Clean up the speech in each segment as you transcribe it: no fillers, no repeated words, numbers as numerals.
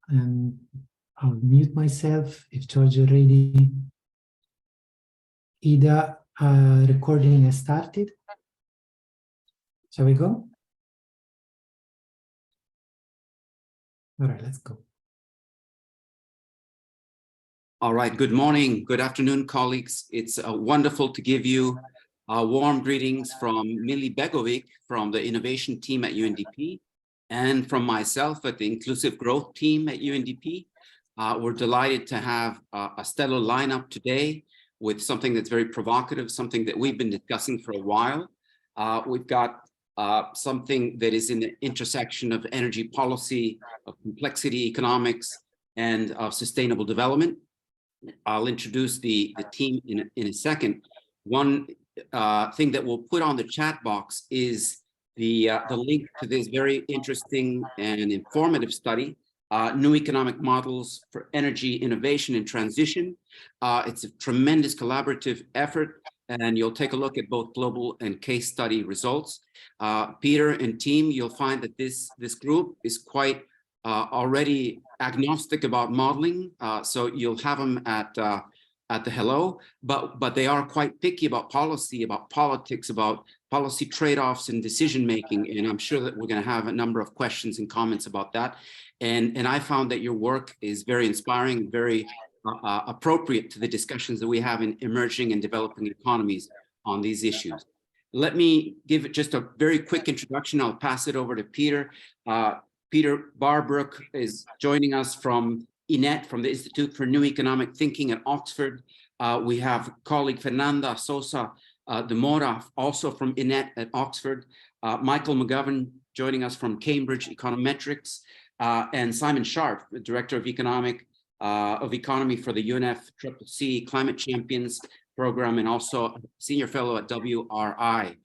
and I'll mute myself if George already. Ida, recording has started. Shall we go? All right, let's go. All right, good morning, good afternoon, colleagues. It's wonderful to give you warm greetings from Millie Begovic from the innovation team at UNDP and from myself at the inclusive growth team at UNDP. We're delighted to have a stellar lineup today with something that's very provocative, something that we've been discussing for a while. We've got something that is in the intersection of energy policy, of complexity economics, and of sustainable development. I'll introduce the team in a second. One thing that we'll put on the chat box is the link to this very interesting and informative study, New Economic Models for Energy Innovation and Transition. It's a tremendous collaborative effort, and you'll take a look at both global and case study results. Peter and team, you'll find that this group is quite already agnostic about modeling, so you'll have them at the hello, but they are quite picky about policy, about politics, about policy trade-offs and decision-making, and I'm sure that we're going to have a number of questions and comments about that. And I found that your work is very inspiring, very appropriate to the discussions that we have in emerging and developing economies on these issues. Let me give it just a very quick introduction. I'll pass it over to Peter. Peter Barbrook is joining us from INET, from the Institute for New Economic Thinking at Oxford. We have colleague Fernanda Sosa de Mora, also from INET at Oxford. Michael McGovern joining us from Cambridge Econometrics, and Simon Sharp, the Director of Economy for the UNFCCC Climate Champions Program, and also Senior Fellow at WRI.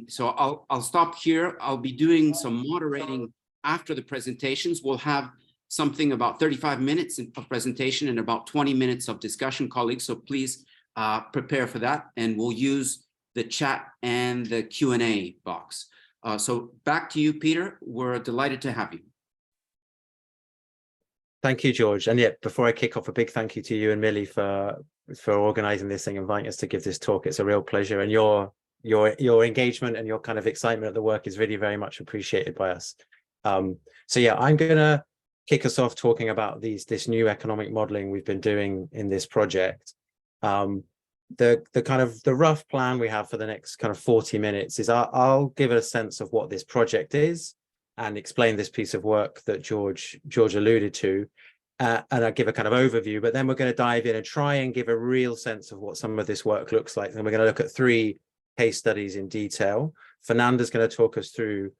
So I'll stop here. I'll be doing some moderating after the presentations. We'll have something about 35 minutes of presentation and about 20 minutes of discussion, colleagues. So please prepare for that, and we'll use the chat and the Q&A box. So back to you, Peter. We're delighted to have you. Thank you, George. And yeah, before I kick off, a big thank you to you and Millie for organizing this thing, inviting us to give this talk. It's a real pleasure, and your engagement and your kind of excitement at the work is really very much appreciated by us. So yeah, I'm gonna kick us off talking about this new economic modeling we've been doing in this project. The rough plan we have for the next kind of 40 minutes is I'll give a sense of what this project is and explain this piece of work that George alluded to, and I'll give a kind of overview, but then we're going to dive in and try and give a real sense of what some of this work looks like. And we're going to look at 3 case studies in detail. Fernanda's going to talk us through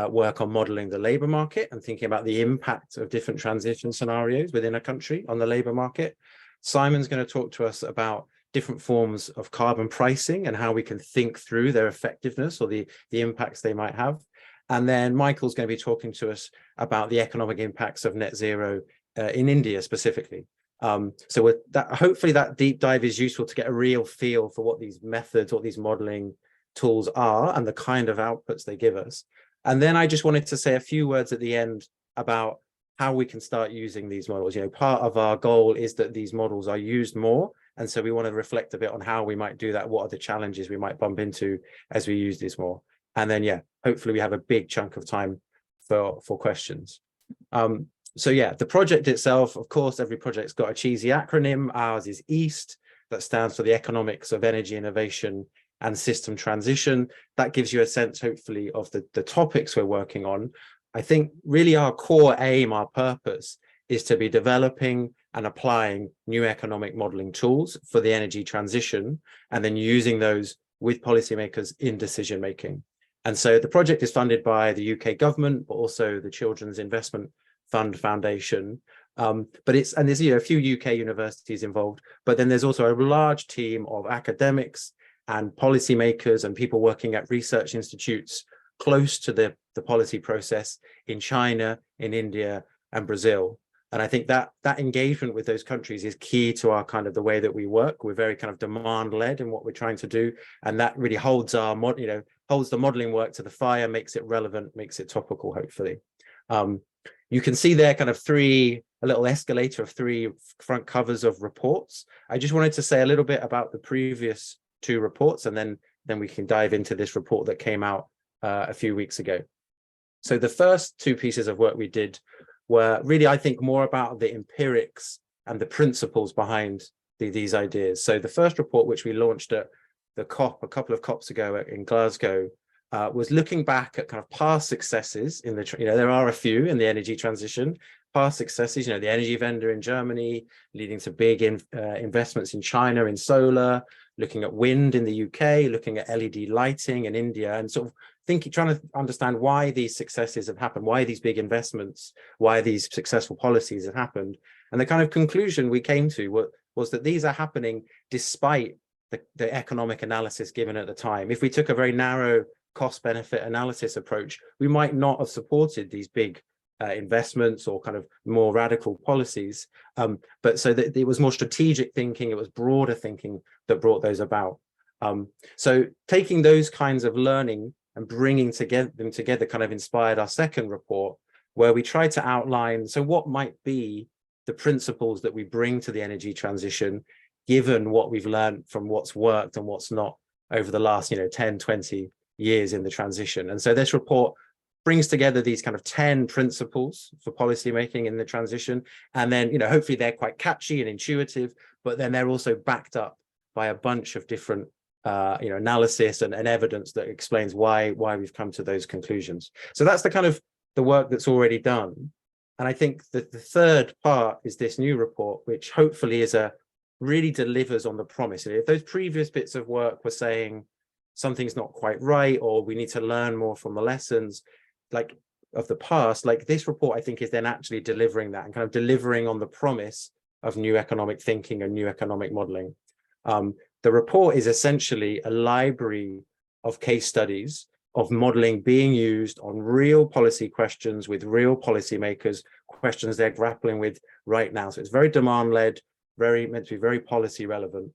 work on modeling the labor market and thinking about the impact of different transition scenarios within a country on the labor market. Simon's going to talk to us about different forms of carbon pricing and how we can think through their effectiveness or the impacts they might have. And then Michael's going to be talking to us about the economic impacts of net zero in India specifically. So with that, hopefully that deep dive is useful to get a real feel for what these methods, what these modeling tools are and the kind of outputs they give us. And then I just wanted to say a few words at the end about how we can start using these models. You know, part of our goal is that these models are used more. And so we want to reflect a bit on how we might do that. What are the challenges we might bump into as we use this more? And then, yeah, hopefully we have a big chunk of time for questions. So yeah, the project itself, of course, every project's got a cheesy acronym. Ours is EEIST, that stands for the Economics of Energy Innovation and System Transition. That gives you a sense, hopefully, of the topics we're working on. I think really our core aim, our purpose, is to be developing and applying new economic modeling tools for the energy transition, and then using those with policymakers in decision making. And so the project is funded by the UK government, but also the Children's Investment Fund Foundation. But there's a few UK universities involved, but then there's also a large team of academics and policymakers and people working at research institutes close to the policy process in China, in India, and Brazil. And I think that engagement with those countries is key to our kind of the way that we work. We're very kind of demand led in what we're trying to do, and that really holds holds the modeling work to the fire, makes it relevant, makes it topical, hopefully. You can see there kind of a little escalator of 3 front covers of reports. I just wanted to say a little bit about the previous 2 reports, and then we can dive into this report that came out a few weeks ago. So the first 2 pieces of work we did were really, I think, more about the empirics and the principles behind these ideas. So the first report, which we launched at the COP a couple of COPs ago in Glasgow, was looking back at kind of past successes in the, there are a few in the energy transition, past successes, the energy vendor in Germany leading to big investments in China in solar, looking at wind in the UK, looking at LED lighting in India, and sort of trying to understand why these successes have happened, why these big investments, why these successful policies have happened. And the kind of conclusion we came to was that these are happening despite the economic analysis given at the time. If we took a very narrow cost-benefit analysis approach, we might not have supported these big investments or kind of more radical policies. But so that it was more strategic thinking, it was broader thinking that brought those about. So taking those kinds of learning and bringing them together kind of inspired our second report, where we tried to outline, so what might be the principles that we bring to the energy transition, given what we've learned from what's worked and what's not over the last 10, 20 years in the transition. And so this report brings together these kind of 10 principles for policymaking in the transition. And then, hopefully they're quite catchy and intuitive, but then they're also backed up by a bunch of different analysis and evidence that explains why we've come to those conclusions. So that's the kind of the work that's already done. And I think that the third part is this new report, which hopefully really delivers on the promise. And if those previous bits of work were saying something's not quite right, or we need to learn more from the lessons of the past, this report, I think, is then actually delivering that and kind of delivering on the promise of new economic thinking and new economic modeling. The report is essentially a library of case studies of modeling being used on real policy questions with real policymakers, questions they're grappling with right now. So it's very demand-led, meant to be very policy relevant.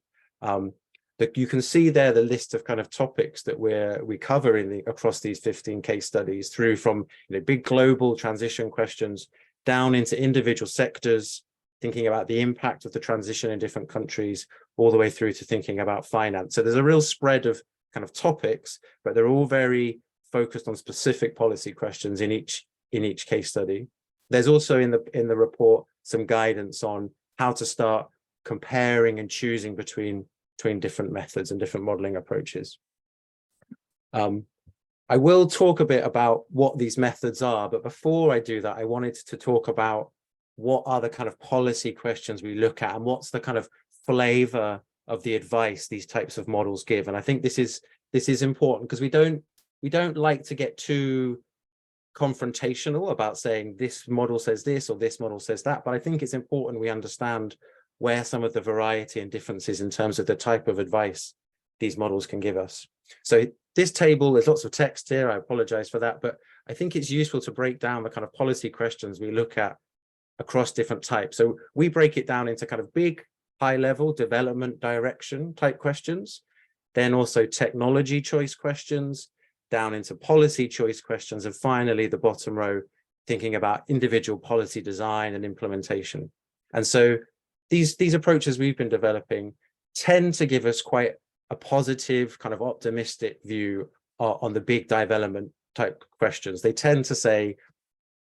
You can see there the list of kind of topics that we cover across these 15 case studies, through from big global transition questions down into individual sectors, thinking about the impact of the transition in different countries, all the way through to thinking about finance. So there's a real spread of kind of topics, but they're all very focused on specific policy questions in each case study. There's also in the report some guidance on how to start comparing and choosing between different methods and different modeling approaches. I will talk a bit about what these methods are, but before I do that, I wanted to talk about what are the kind of policy questions we look at and what's the kind of flavor of the advice these types of models give. And I think this is important because we don't like to get too confrontational about saying this model says this or this model says that, but I think it's important we understand where some of the variety and differences in terms of the type of advice these models can give us. So this table, there's lots of text here, I apologize for that, but I think it's useful to break down the kind of policy questions we look at across different types. So we break it down into kind of big, high-level development direction type questions, then also technology choice questions, down into policy choice questions, and finally the bottom row, thinking about individual policy design and implementation. And so these approaches we've been developing tend to give us quite a positive, kind of optimistic view on the big development type questions. They tend to say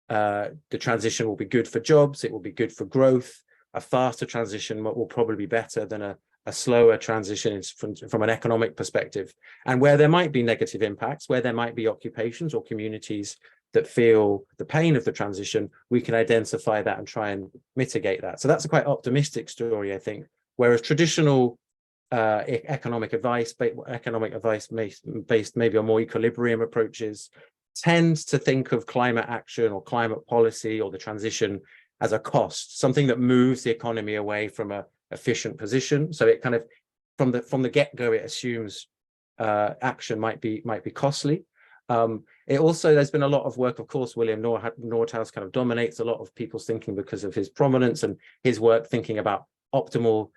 the transition will be good for jobs, it will be good for growth, a faster transition will probably be better than a slower transition from an economic perspective. And where there might be negative impacts, where there might be occupations or communities that feel the pain of the transition, we can identify that and try and mitigate that. So that's a quite optimistic story, I think. Whereas traditional economic advice based maybe on more equilibrium approaches tends to think of climate action or climate policy or the transition as a cost, something that moves the economy away from a efficient position. So it kind of from the get-go, it assumes action might be costly. It also, there's been a lot of work, of course, William Nordhaus kind of dominates a lot of people's thinking because of his prominence, and his work thinking about optimal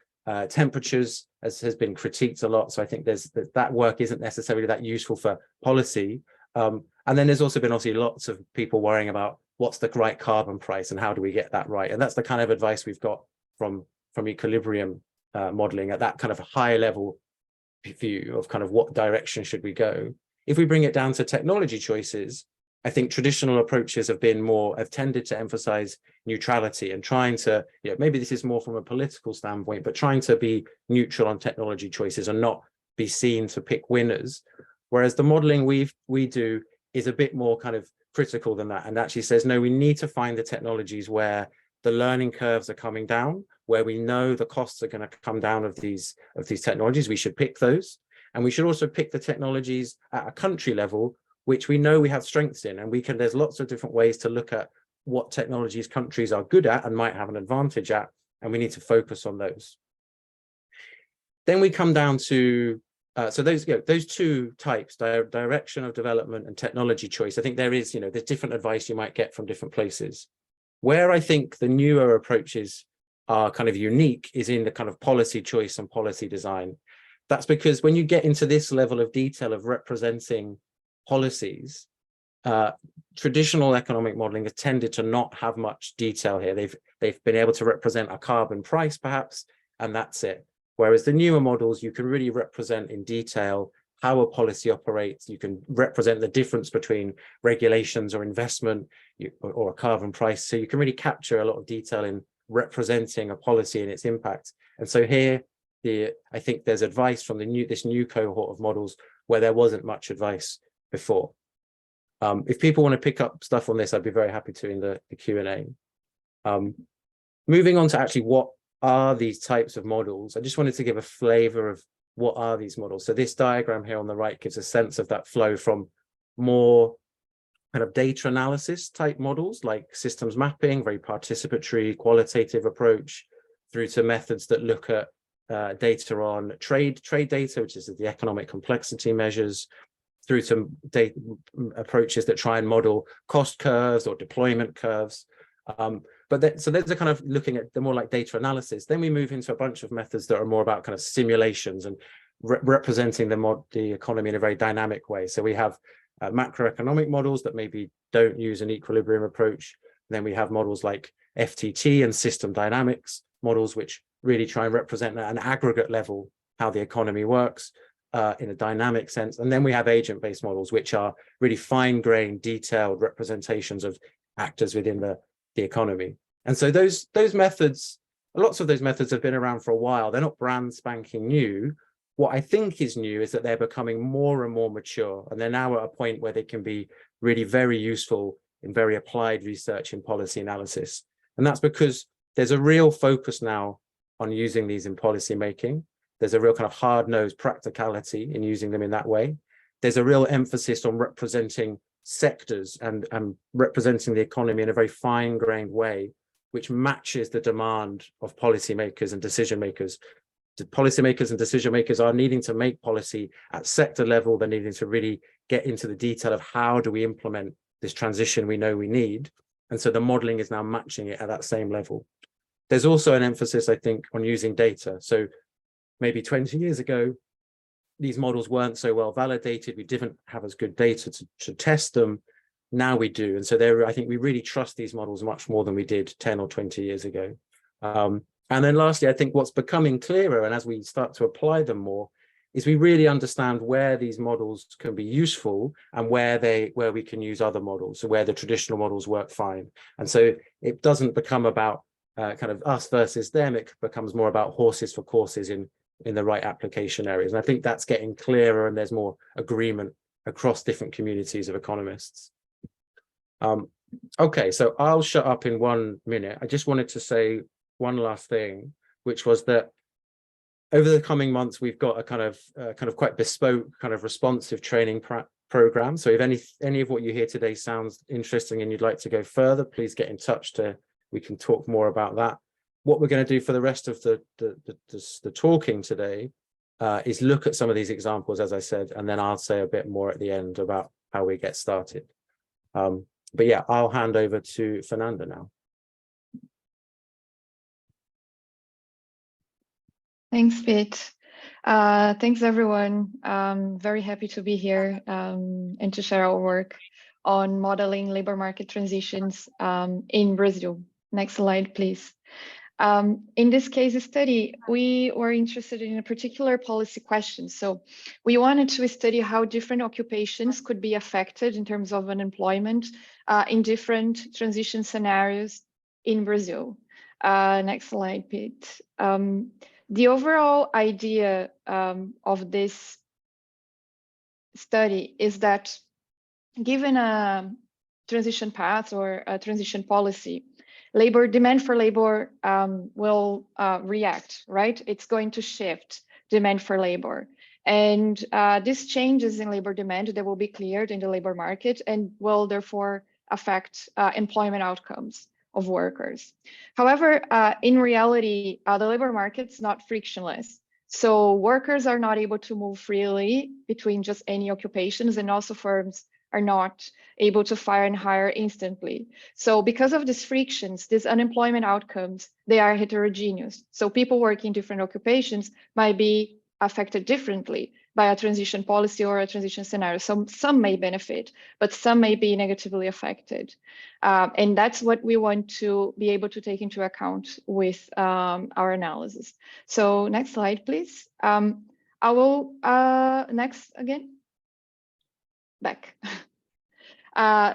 temperatures has been critiqued a lot. So I think that work isn't necessarily that useful for policy. And then there's also been obviously lots of people worrying about what's the right carbon price and how do we get that right? And that's the kind of advice we've got from equilibrium modeling at that kind of high level view of kind of what direction should we go. If we bring it down to technology choices, I think traditional approaches have tended to emphasize neutrality and trying to, maybe this is more from a political standpoint, but trying to be neutral on technology choices and not be seen to pick winners. Whereas the modeling we do is a bit more kind of critical than that, and actually says, no, we need to find the technologies where the learning curves are coming down, where we know the costs are going to come down of these technologies. We should pick those. And we should also pick the technologies at a country level, which we know we have strengths in. And there's lots of different ways to look at what technologies countries are good at and might have an advantage at, and we need to focus on those. Then we come down to, so those two types, direction of development and technology choice. I think there's different advice you might get from different places. Where I think the newer approaches are kind of unique is in the kind of policy choice and policy design. That's because when you get into this level of detail of representing policies, traditional economic modeling has tended to not have much detail here. They've been able to represent a carbon price perhaps, and that's it. Whereas the newer models, you can really represent in detail how a policy operates. You can represent the difference between regulations or investment or a carbon price. So you can really capture a lot of detail in representing a policy and its impact. And so here, I think there's advice from this new cohort of models where there wasn't much advice before. If people want to pick up stuff on this, I'd be very happy to in the Q&A. Moving on to actually what are these types of models, I just wanted to give a flavor of what are these models. So this diagram here on the right gives a sense of that flow from more kind of data analysis type models like systems mapping, very participatory, qualitative approach, through to methods that look at data on trade data, which is the economic complexity measures, through to approaches that try and model cost curves or deployment curves. So those are kind of looking at the more like data analysis. Then we move into a bunch of methods that are more about kind of simulations and representing the economy in a very dynamic way. So we have macroeconomic models that maybe don't use an equilibrium approach. And then we have models like FTT and system dynamics models, which really try and represent at an aggregate level how the economy works in a dynamic sense. And then we have agent-based models, which are really fine-grained, detailed representations of actors within the economy. And so those methods, lots of those methods have been around for a while. They're not brand spanking new. What I think is new is that they're becoming more and more mature, and they're now at a point where they can be really very useful in very applied research in policy analysis. And that's because there's a real focus now on using these in policy making. There's a real kind of hard-nosed practicality in using them in that way. There's a real emphasis on representing sectors and representing the economy in a very fine-grained way, which matches the demand of policymakers and decision makers. The policymakers and decision makers are needing to make policy at sector level. They're needing to really get into the detail of how do we implement this transition we know we need. And so the modeling is now matching it at that same level. There's also an emphasis, I think, on using data. So maybe 20 years ago, these models weren't so well validated. We didn't have as good data to test them. Now we do. And so I think we really trust these models much more than we did 10 or 20 years ago. And then lastly, I think what's becoming clearer, and as we start to apply them more, is we really understand where these models can be useful and where we can use other models, so where the traditional models work fine. And so it doesn't become about kind of us versus them. It becomes more about horses for courses in the right application areas. And I think that's getting clearer, and there's more agreement across different communities of economists. Okay, so I'll shut up in 1 minute. I just wanted to say one last thing, which was that over the coming months, we've got a kind of quite bespoke, kind of responsive training program. So if any of what you hear today sounds interesting and you'd like to go further, please get in touch we can talk more about that. What we're going to do for the rest of the talking today is look at some of these examples, as I said, and then I'll say a bit more at the end about how we get started. But yeah, I'll hand over to Fernanda now. Thanks, Pete. Thanks, everyone. Very happy to be here and to share our work. on modeling labor market transitions in Brazil. Next slide, please. In this case study, we were interested in a particular policy question. So we wanted to study how different occupations could be affected in terms of unemployment in different transition scenarios in Brazil. Next slide, Pete. The overall idea of this study is that given a transition path or a transition policy, demand for labor will react, right? It's going to shift demand for labor. And these changes in labor demand that will be cleared in the labor market and will therefore affect employment outcomes of workers. However, in reality, the labor market's not frictionless. So workers are not able to move freely between just any occupations, and also firms are not able to fire and hire instantly. So because of these frictions, these unemployment outcomes, they are heterogeneous. So people working in different occupations might be affected differently by a transition policy or a transition scenario. So some may benefit, but some may be negatively affected. And that's what we want to be able to take into account with our analysis. So next slide, please. I will, next again. Back.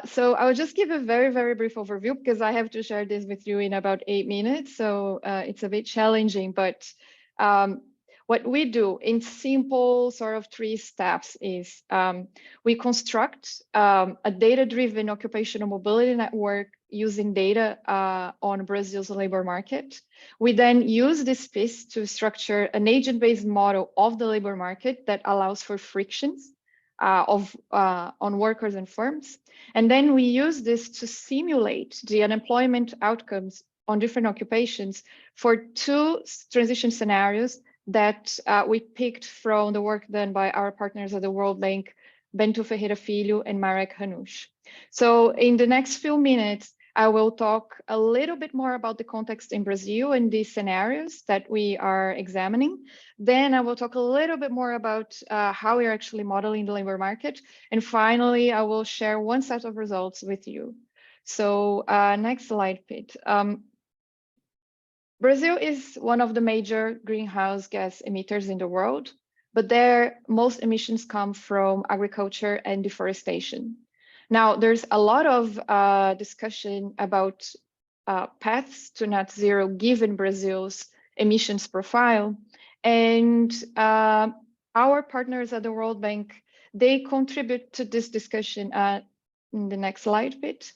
So I will just give a very, very brief overview because I have to share this with you in about 8 minutes. So it's a bit challenging, but what we do in simple sort of 3 steps is we construct a data-driven occupational mobility network using data on Brazil's labor market. We then use this piece to structure an agent-based model of the labor market that allows for frictions on workers and firms. And then we use this to simulate the unemployment outcomes on different occupations for 2 transition scenarios that we picked from the work done by our partners at the World Bank, Bento Ferreira Filho and Marek Hanush. So in the next few minutes, I will talk a little bit more about the context in Brazil and these scenarios that we are examining. Then I will talk a little bit more about how we're actually modeling the labor market. And finally, I will share one set of results with you. So next slide, Pete. Brazil is one of the major greenhouse gas emitters in the world, but their most emissions come from agriculture and deforestation. Now, there's a lot of discussion about paths to net zero given Brazil's emissions profile. And our partners at the World Bank, they contribute to this discussion in the next slide bit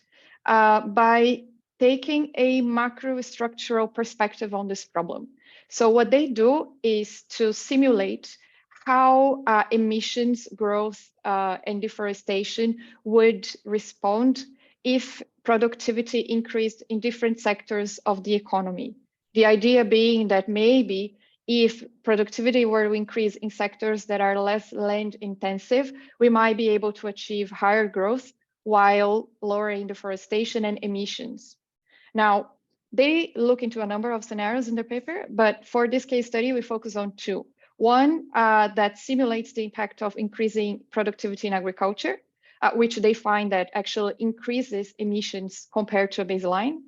by taking a macro structural perspective on this problem. So what they do is to simulate how emissions growth and deforestation would respond if productivity increased in different sectors of the economy. The idea being that maybe if productivity were to increase in sectors that are less land intensive, we might be able to achieve higher growth while lowering deforestation and emissions. Now, they look into a number of scenarios in their paper, but for this case study, we focus on 2. One that simulates the impact of increasing productivity in agriculture, which they find that actually increases emissions compared to a baseline.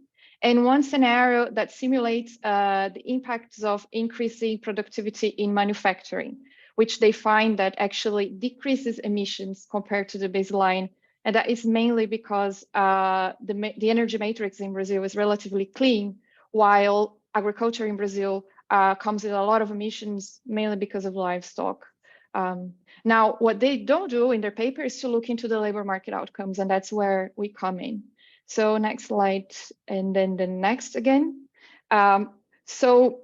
And one scenario that simulates the impacts of increasing productivity in manufacturing, which they find that actually decreases emissions compared to the baseline. And that is mainly because the energy matrix in Brazil is relatively clean, while agriculture in Brazil comes with a lot of emissions, mainly because of livestock. Now, what they don't do in their paper is to look into the labor market outcomes, and that's where we come in. So next slide, and then the next again. So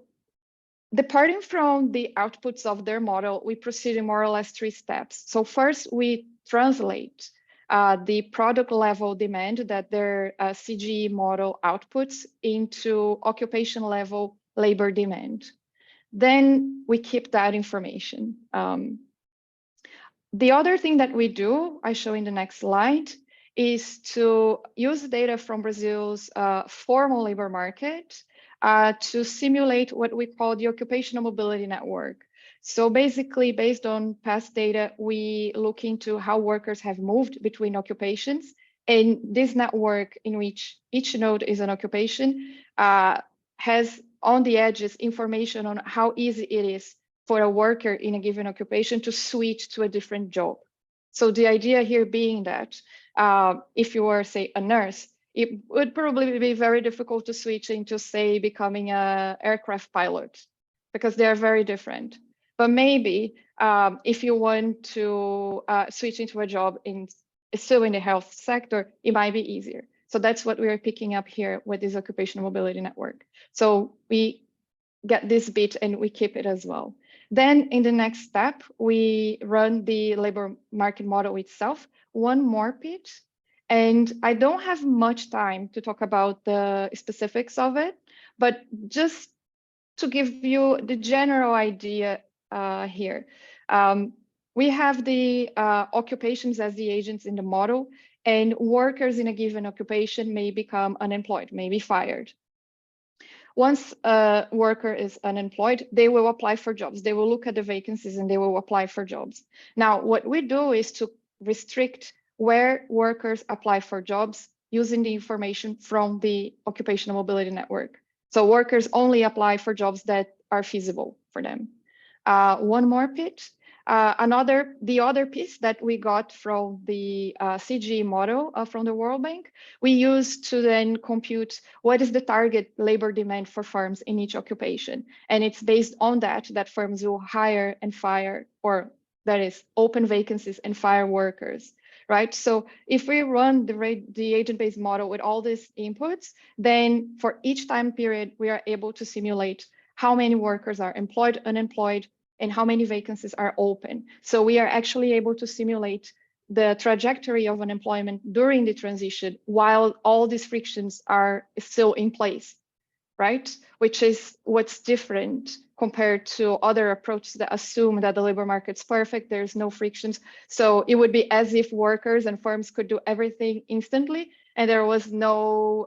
departing from the outputs of their model, we proceed in more or less 3 steps. So first, we translate the product level demand that their CGE model outputs into occupation level labor demand. Then we keep that information. The other thing that we do, I show in the next slide, is to use data from Brazil's formal labor market to simulate what we call the occupational mobility network. So basically, based on past data, we look into how workers have moved between occupations And this network, in which each node is an occupation, has on the edges information on how easy it is for a worker in a given occupation to switch to a different job. So the idea here being that if you were, say, a nurse, it would probably be very difficult to switch into, say, becoming an aircraft pilot, because they are very different. But maybe if you want to switch into a job still in the health sector, it might be easier. So that's what we are picking up here with this occupational mobility network. So we get this bit and we keep it as well. Then in the next step, we run the labor market model itself, one more bit. And I don't have much time to talk about the specifics of it, but just to give you the general idea here. We have the occupations as the agents in the model, and workers in a given occupation may become unemployed, may be fired. Once a worker is unemployed, they will apply for jobs. They will look at the vacancies and they will apply for jobs. Now, what we do is to restrict where workers apply for jobs using the information from the occupational mobility network. So workers only apply for jobs that are feasible for them. One more bit. The other piece that we got from the CG model from the World Bank, we use to then compute what is the target labor demand for firms in each occupation. And it's based on that firms will hire and fire, or that is open vacancies and fire workers, right? So if we run the agent-based model with all these inputs, then for each time period, we are able to simulate how many workers are employed, unemployed, and how many vacancies are open. So we are actually able to simulate the trajectory of unemployment during the transition while all these frictions are still in place, right? Which is what's different compared to other approaches that assume that the labor market's perfect, there's no frictions. So it would be as if workers and firms could do everything instantly, and there was no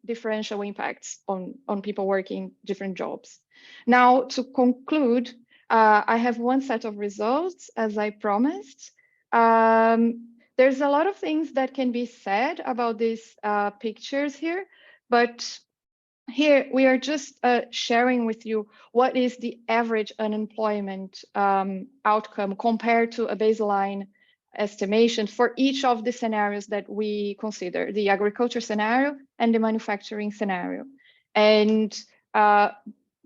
differential impacts on people working different jobs. Now, to conclude, I have one set of results, as I promised. There's a lot of things that can be said about these pictures here, but here we are just sharing with you what is the average unemployment outcome compared to a baseline estimation for each of the scenarios that we consider, the agriculture scenario and the manufacturing scenario. And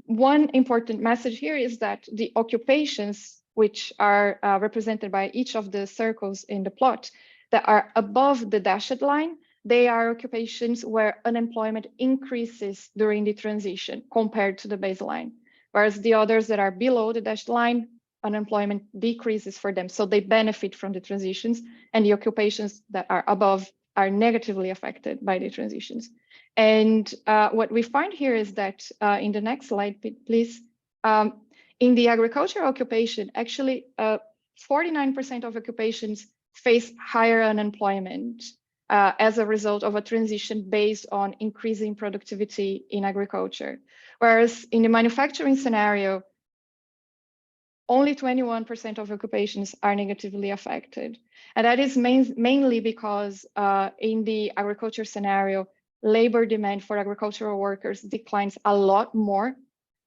one important message here is that the occupations, which are represented by each of the circles in the plot, that are above the dashed line, they are occupations where unemployment increases during the transition compared to the baseline, whereas the others that are below the dashed line, unemployment decreases for them. So they benefit from the transitions, and the occupations that are above are negatively affected by the transitions. And what we find here is that in the next slide, please, in the agriculture occupation, actually 49% of occupations face higher unemployment as a result of a transition based on increasing productivity in agriculture. Whereas in the manufacturing scenario, only 21% of occupations are negatively affected. And that is mainly because in the agriculture scenario, labor demand for agricultural workers declines a lot more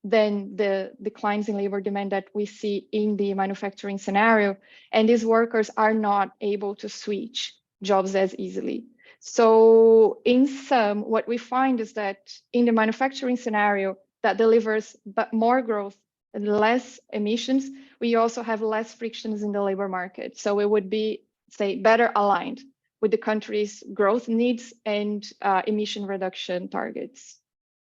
than the declines in labor demand that we see in the manufacturing scenario. And these workers are not able to switch jobs as easily. So in sum, what we find is that in the manufacturing scenario that delivers more growth and less emissions, we also have less frictions in the labor market. So it would be, say, better aligned with the country's growth needs and emission reduction targets.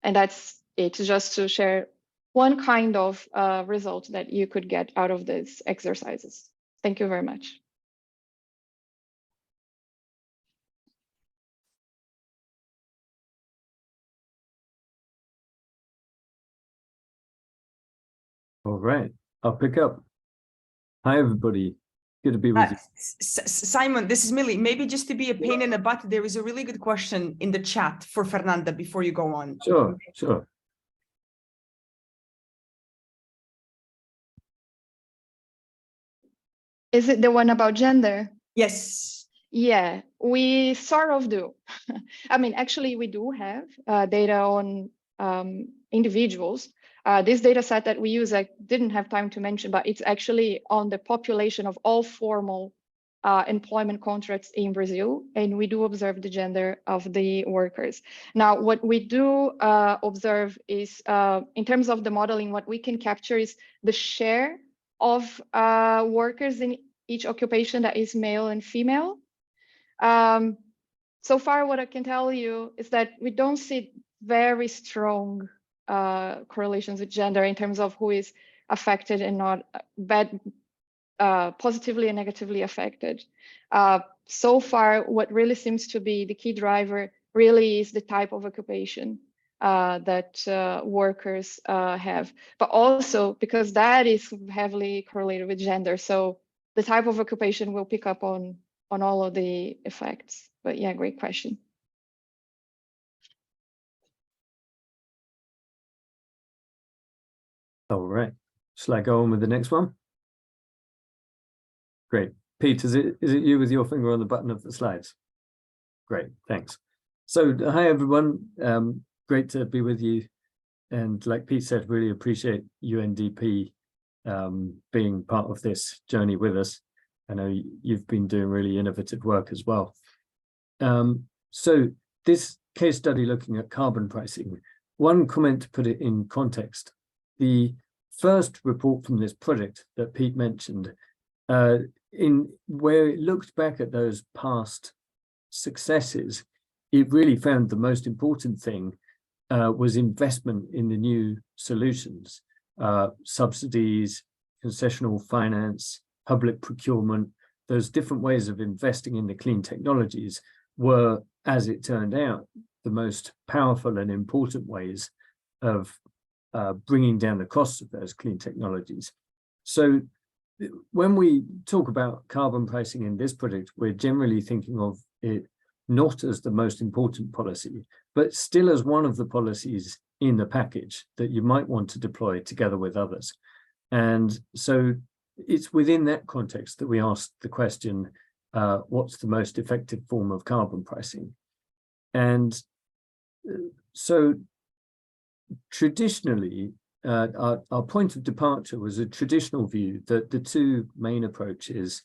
And that's it, just to share one kind of result that you could get out of these exercises. Thank you very much. All right, I'll pick up. Hi, everybody. Good to be with you. Simon, this is Millie. Maybe just to be a pain in the butt, there is a really good question in the chat for Fernanda before you go on. Sure, sure. Is it the one about gender? Yes. Yeah, we sort of do. I mean, actually, we do have data on individuals. This data set that we use, I didn't have time to mention, but it's actually on the population of all formal employment contracts in Brazil, and we do observe the gender of the workers. Now, what we do observe is, in terms of the modeling, what we can capture is the share of workers in each occupation that is male and female. So far, what I can tell you is that we don't see very strong correlations with gender in terms of who is affected and not positively and negatively affected. So far, what really seems to be the key driver really is the type of occupation that workers have, but also because that is heavily correlated with gender. So the type of occupation will pick up on all of the effects. But yeah, great question. All right. Shall I go on with the next one? Great. Pete, is it you with your finger on the button of the slides? Great, thanks. So hi, everyone. Great to be with you. And like Pete said, really appreciate UNDP being part of this journey with us. I know you've been doing really innovative work as well. So this case study looking at carbon pricing, one comment to put it in context. The first report from this project that Pete mentioned, in where it looked back at those past successes, it really found the most important thing was investment in the new solutions, subsidies, concessional finance, public procurement. Those different ways of investing in the clean technologies were, as it turned out, the most powerful and important ways of bringing down the costs of those clean technologies. So when we talk about carbon pricing in this project, we're generally thinking of it not as the most important policy, but still as one of the policies in the package that you might want to deploy together with others. And so it's within that context that we asked the question, what's the most effective form of carbon pricing? And so traditionally, our point of departure was a traditional view that the two main approaches,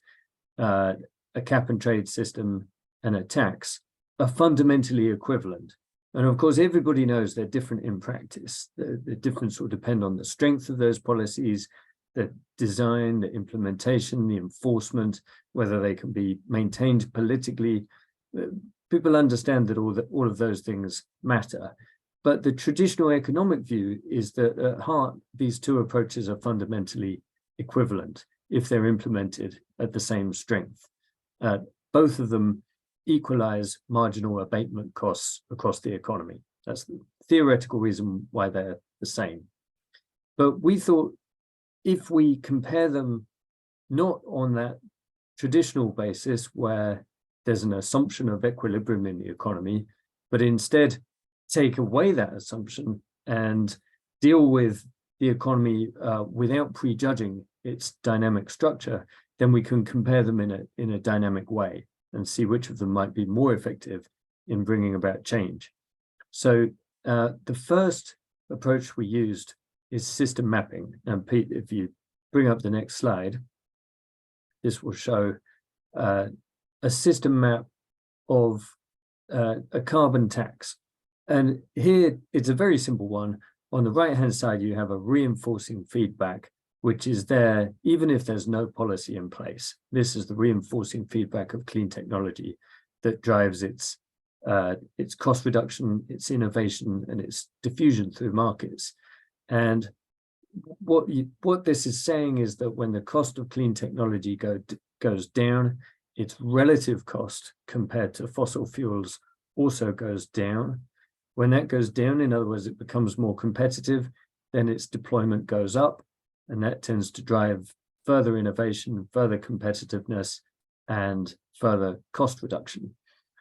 a cap and trade system and a tax, are fundamentally equivalent. And of course, everybody knows they're different in practice. The difference will depend on the strength of those policies, the design, the implementation, the enforcement, whether they can be maintained politically. People understand that all of those things matter. But the traditional economic view is that at heart, these two approaches are fundamentally equivalent if they're implemented at the same strength. Both of them equalize marginal abatement costs across the economy. That's the theoretical reason why they're the same. But we thought if we compare them not on that traditional basis where there's an assumption of equilibrium in the economy, but instead take away that assumption and deal with the economy without prejudging its dynamic structure, then we can compare them in a dynamic way and see which of them might be more effective in bringing about change. So the first approach we used is system mapping. And Pete, if you bring up the next slide, this will show a system map of a carbon tax. And here it's a very simple one. On the right-hand side, you have a reinforcing feedback, which is there even if there's no policy in place. This is the reinforcing feedback of clean technology that drives its cost reduction, its innovation, and its diffusion through markets. And what this is saying is that when the cost of clean technology goes down, its relative cost compared to fossil fuels also goes down. When that goes down, in other words, it becomes more competitive, then its deployment goes up, and that tends to drive further innovation, further competitiveness, and further cost reduction.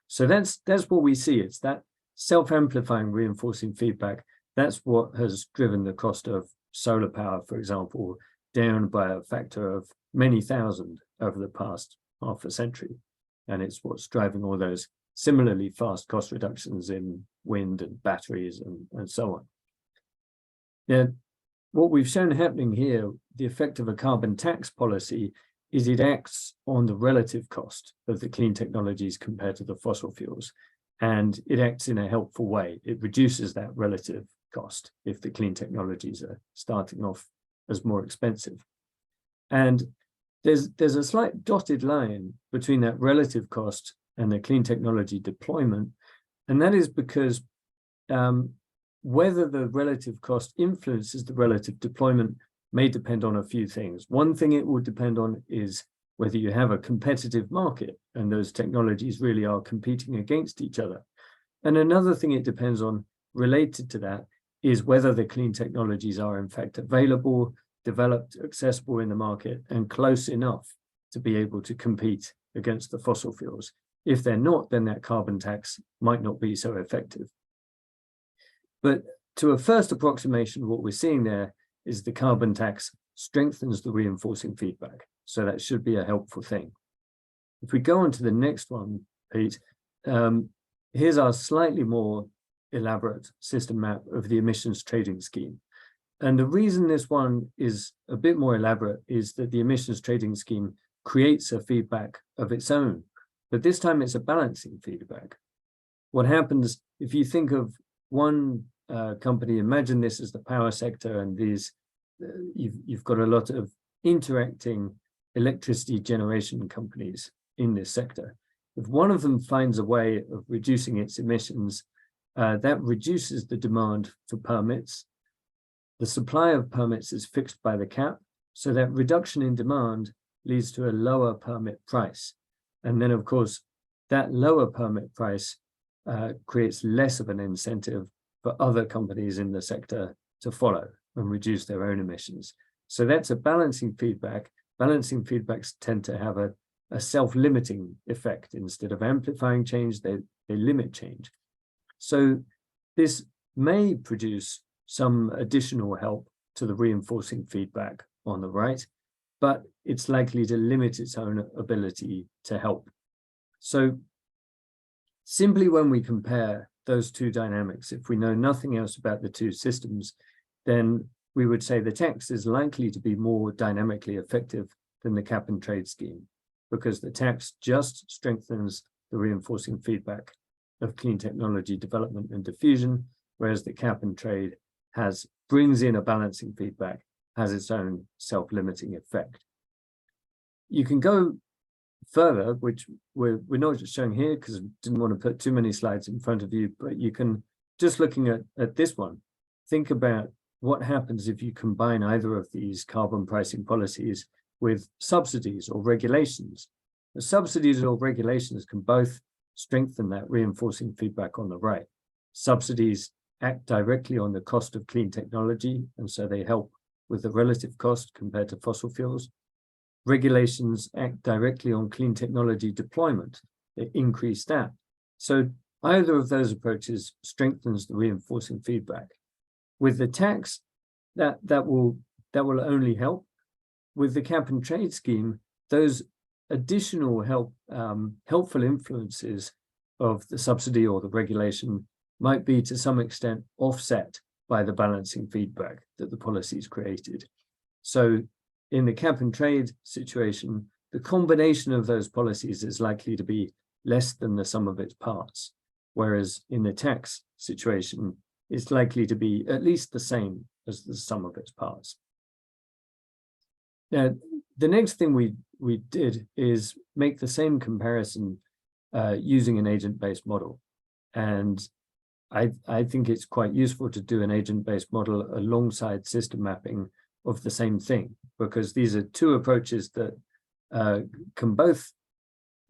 So that's what we see. It's that self-amplifying reinforcing feedback. That's what has driven the cost of solar power, for example, down by a factor of many thousand over the past half a century. And it's what's driving all those similarly fast cost reductions in wind and batteries and so on. Now, what we've shown happening here, the effect of a carbon tax policy, is it acts on the relative cost of the clean technologies compared to the fossil fuels. And it acts in a helpful way. It reduces that relative cost if the clean technologies are starting off as more expensive. And there's a slight dotted line between that relative cost and the clean technology deployment. And that is because whether the relative cost influences the relative deployment may depend on a few things. One thing it would depend on is whether you have a competitive market and those technologies really are competing against each other. And another thing it depends on related to that is whether the clean technologies are in fact available, developed, accessible in the market, and close enough to be able to compete against the fossil fuels. If they're not, then that carbon tax might not be so effective. But to a first approximation, what we're seeing there is the carbon tax strengthens the reinforcing feedback. So that should be a helpful thing. If we go on to the next one, Pete, here's our slightly more elaborate system map of the emissions trading scheme. And the reason this one is a bit more elaborate is that the emissions trading scheme creates a feedback of its own, but this time it's a balancing feedback. What happens if you think of one company, imagine this as the power sector, and these you've got a lot of interacting electricity generation companies in this sector. If one of them finds a way of reducing its emissions, that reduces the demand for permits. The supply of permits is fixed by the cap, so that reduction in demand leads to a lower permit price. And then, of course, that lower permit price creates less of an incentive for other companies in the sector to follow and reduce their own emissions. So that's a balancing feedback. Balancing feedbacks tend to have a self-limiting effect. Instead of amplifying change, they limit change. So this may produce some additional help to the reinforcing feedback on the right, but it's likely to limit its own ability to help. So simply when we compare those two dynamics, if we know nothing else about the two systems, then we would say the tax is likely to be more dynamically effective than the cap and trade scheme, because the tax just strengthens the reinforcing feedback of clean technology development and diffusion, whereas the cap and trade brings in a balancing feedback, has its own self-limiting effect. You can go further, which we're not just showing here because I didn't want to put too many slides in front of you, but you can, just looking at this one, think about what happens if you combine either of these carbon pricing policies with subsidies or regulations. The subsidies or regulations can both strengthen that reinforcing feedback on the right. Subsidies act directly on the cost of clean technology, and so they help with the relative cost compared to fossil fuels. Regulations act directly on clean technology deployment. They increase that. So either of those approaches strengthens the reinforcing feedback. With the tax, that will only help. With the cap and trade scheme, those additional helpful influences of the subsidy or the regulation might be to some extent offset by the balancing feedback that the policies created. So in the cap and trade situation, the combination of those policies is likely to be less than the sum of its parts, whereas in the tax situation, it's likely to be at least the same as the sum of its parts. Now, the next thing we did is make the same comparison using an agent-based model. And I think it's quite useful to do an agent-based model alongside system mapping of the same thing, because these are two approaches that can both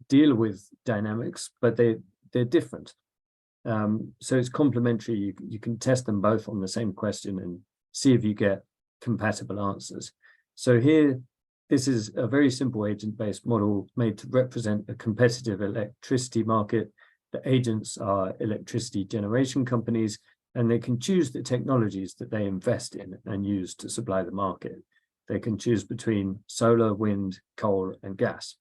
deal with dynamics, but they're different. So it's complementary. You can test them both on the same question and see if you get compatible answers. So here, this is a very simple agent-based model made to represent a competitive electricity market. The agents are electricity generation companies, and they can choose the technologies that they invest in and use to supply the market. They can choose between solar, wind, coal, and gas.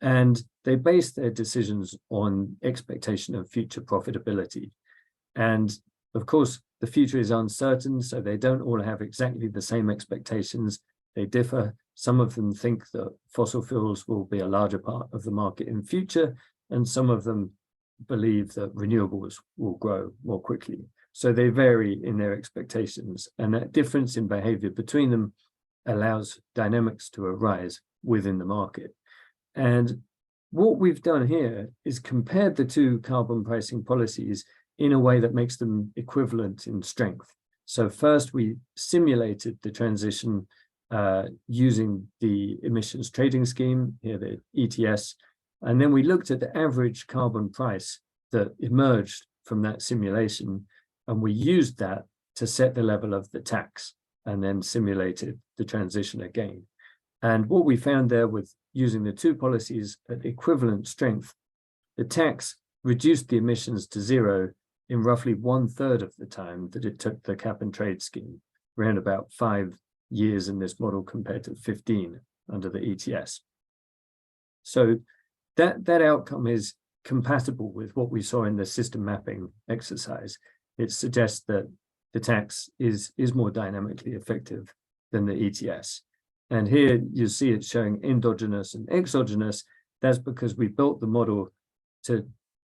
And they base their decisions on expectation of future profitability. And of course, the future is uncertain, so they don't all have exactly the same expectations. They differ. Some of them think that fossil fuels will be a larger part of the market in future, and some of them believe that renewables will grow more quickly. So they vary in their expectations, and that difference in behavior between them allows dynamics to arise within the market. And what we've done here is compared the two carbon pricing policies in a way that makes them equivalent in strength. So first we simulated the transition using the emissions trading scheme, here the ETS, and then we looked at the average carbon price that emerged from that simulation, and we used that to set the level of the tax, and then simulated the transition again. And what we found there with using the two policies at equivalent strength, the tax reduced the emissions to zero in roughly 1/3 of the time that it took the cap and trade scheme, around about 5 years in this model compared to 15 under the ETS. So that outcome is compatible with what we saw in the system mapping exercise. It suggests that the tax is more dynamically effective than the ETS. And here you see it showing endogenous and exogenous. That's because we built the model to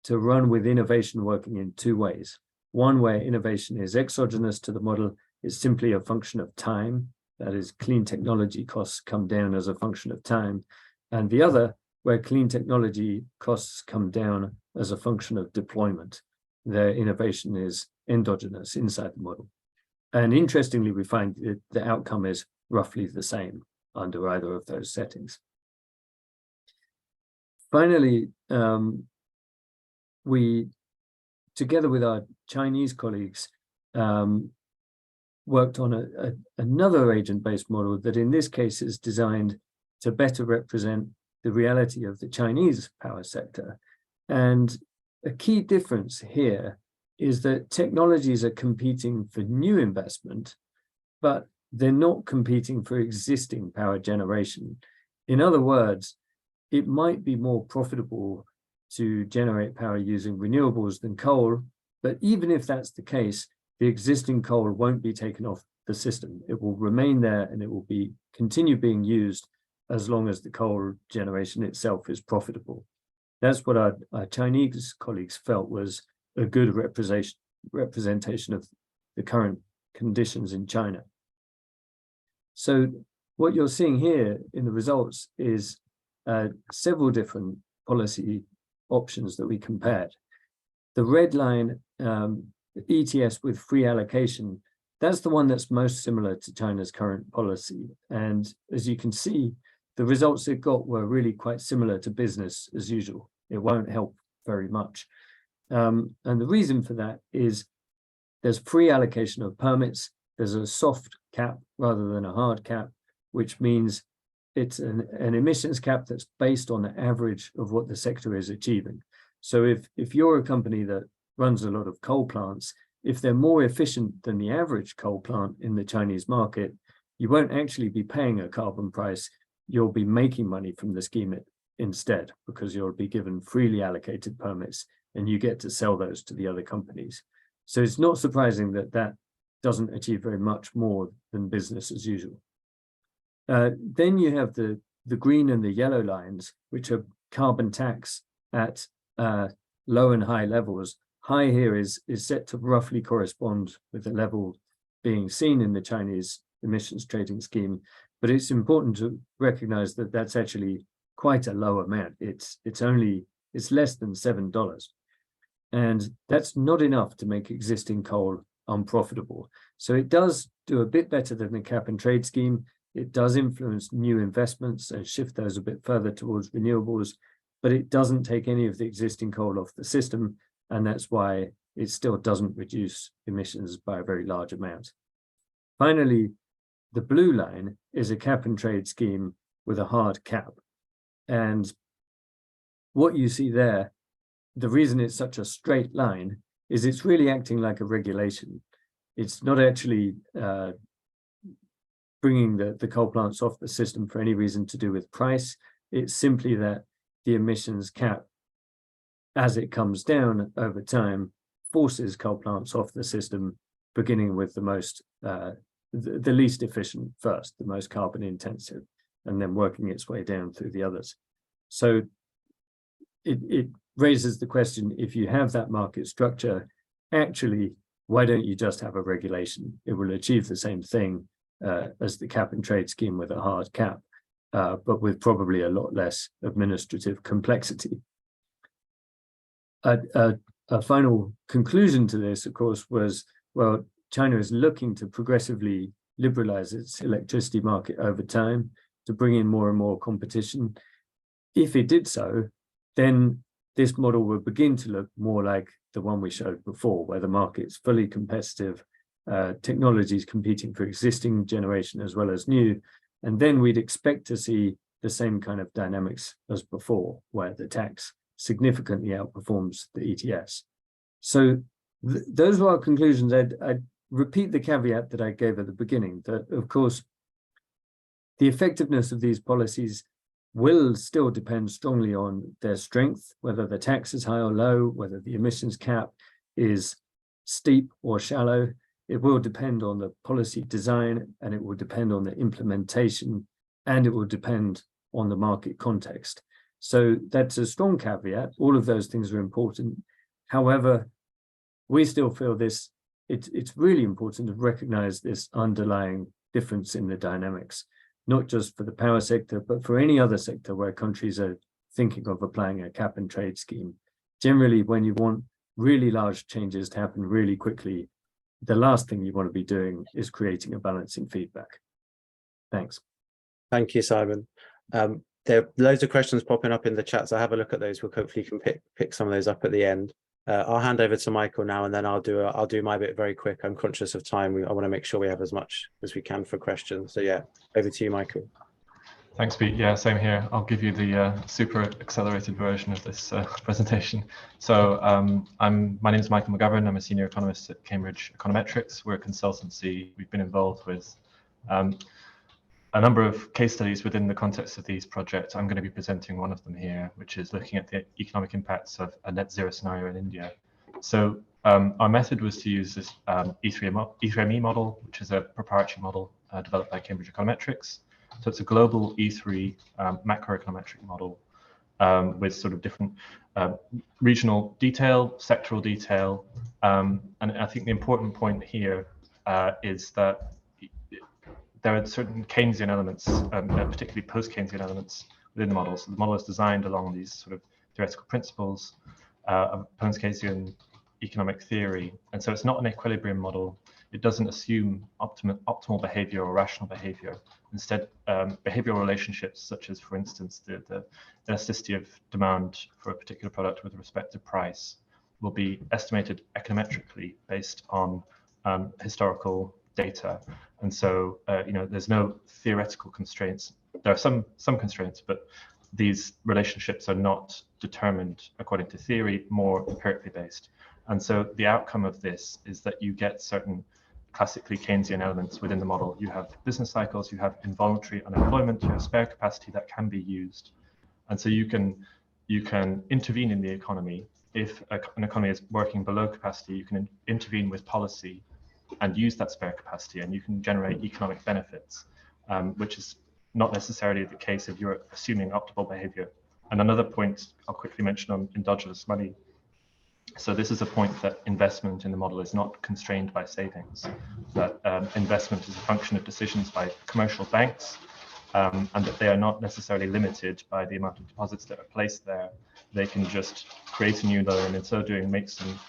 run with innovation working in two ways. One where innovation is exogenous to the model is simply a function of time. That is, clean technology costs come down as a function of time. And the other where clean technology costs come down as a function of deployment. Their innovation is endogenous inside the model. And interestingly, we find that the outcome is roughly the same under either of those settings. Finally, we, together with our Chinese colleagues, worked on another agent-based model that in this case is designed to better represent the reality of the Chinese power sector. And a key difference here is that technologies are competing for new investment, but they're not competing for existing power generation. In other words, it might be more profitable to generate power using renewables than coal, but even if that's the case, the existing coal won't be taken off the system. It will remain there and it will continue being used as long as the coal generation itself is profitable. That's what our Chinese colleagues felt was a good representation of the current conditions in China. So what you're seeing here in the results is several different policy options that we compared. The red line, ETS with free allocation, that's the one that's most similar to China's current policy. And as you can see, the results it got were really quite similar to business as usual. It won't help very much. And the reason for that is there's free allocation of permits. There's a soft cap rather than a hard cap, which means it's an emissions cap that's based on the average of what the sector is achieving. So if you're a company that runs a lot of coal plants, if they're more efficient than the average coal plant in the Chinese market, you won't actually be paying a carbon price. You'll be making money from the scheme instead, because you'll be given freely allocated permits and you get to sell those to the other companies. So it's not surprising that that doesn't achieve very much more than business as usual. Then you have the green and the yellow lines, which are carbon tax at low and high levels. High here is set to roughly correspond with the level being seen in the Chinese emissions trading scheme, but it's important to recognize that that's actually quite a low amount. It's less than $7, and that's not enough to make existing coal unprofitable. So it does do a bit better than the cap and trade scheme. It does influence new investments and shift those a bit further towards renewables, but it doesn't take any of the existing coal off the system, and that's why it still doesn't reduce emissions by a very large amount. Finally, the blue line is a cap and trade scheme with a hard cap. And what you see there, the reason it's such a straight line is it's really acting like a regulation. It's not actually bringing the coal plants off the system for any reason to do with price. It's simply that the emissions cap, as it comes down over time, forces coal plants off the system, beginning with the most, the least efficient first, the most carbon intensive, and then working its way down through the others. So it raises the question, if you have that market structure, actually, why don't you just have a regulation? It will achieve the same thing as the cap and trade scheme with a hard cap, but with probably a lot less administrative complexity. A final conclusion to this, of course, was, well, China is looking to progressively liberalize its electricity market over time to bring in more and more competition. If it did so, then this model would begin to look more like the one we showed before, where the market's fully competitive, technologies competing for existing generation as well as new, and then we'd expect to see the same kind of dynamics as before, where the tax significantly outperforms the ETS. So those were our conclusions. I'd repeat the caveat that I gave at the beginning, that of course, the effectiveness of these policies will still depend strongly on their strength, whether the tax is high or low, whether the emissions cap is steep or shallow. It will depend on the policy design, and it will depend on the implementation, and it will depend on the market context. So that's a strong caveat. All of those things are important. However, we still feel this, it's really important to recognize this underlying difference in the dynamics, not just for the power sector, but for any other sector where countries are thinking of applying a cap and trade scheme. Generally, when you want really large changes to happen really quickly, the last thing you want to be doing is creating a balancing feedback. Thanks. Thank you, Simon. There are loads of questions popping up in the chat, so have a look at those. We'll hopefully can pick some of those up at the end. I'll hand over to Michael now, and then I'll do my bit very quick. I'm conscious of time. I want to make sure we have as much as we can for questions. So yeah, over to you, Michael. Thanks, Pete. Yeah, same here. I'll give you the super accelerated version of this presentation. So my name is Michael McGovern. I'm a senior economist at Cambridge Econometrics. We're a consultancy. We've been involved with a number of case studies within the context of these projects. I'm going to be presenting one of them here, which is looking at the economic impacts of a net zero scenario in India. So our method was to use this E3ME model, which is a proprietary model developed by Cambridge Econometrics. So it's a global E3 macroeconometric model with sort of different regional detail, sectoral detail. And I think the important point here is that there are certain Keynesian elements, particularly post-Keynesian elements within the model. So the model is designed along these sort of theoretical principles of post-Keynesian economic theory. And so it's not an equilibrium model. It doesn't assume optimal behavior or rational behavior. Instead, behavioral relationships, such as, for instance, the elasticity of demand for a particular product with respect to price, will be estimated econometrically based on historical data. And so, there's no theoretical constraints. There are some constraints, but these relationships are not determined according to theory, more empirically based. And so the outcome of this is that you get certain classically Keynesian elements within the model. You have business cycles, you have involuntary unemployment, you have spare capacity that can be used. And so you can intervene in the economy. If an economy is working below capacity, you can intervene with policy and use that spare capacity, and you can generate economic benefits, which is not necessarily the case if you're assuming optimal behavior. And another point I'll quickly mention on endogenous money. So this is a point that investment in the model is not constrained by savings, that investment is a function of decisions by commercial banks, and that they are not necessarily limited by the amount of deposits that are placed there. They can just create a new loan, and in so doing make some,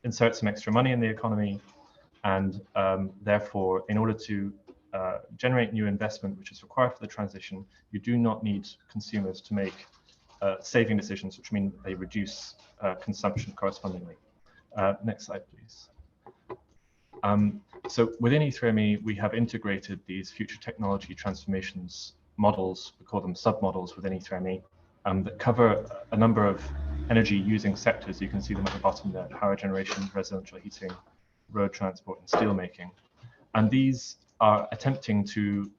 insert some extra money in the economy, and therefore, in order to generate new investment, which is required for the transition, you do not need consumers to make saving decisions, which mean they reduce consumption correspondingly. Next slide, please. So within E3ME, we have integrated these future technology transformations models, we call them submodels within E3ME, that cover a number of energy using sectors. You can see them at the bottom there: power generation, residential heating, road transport, and steel making. And these are attempting to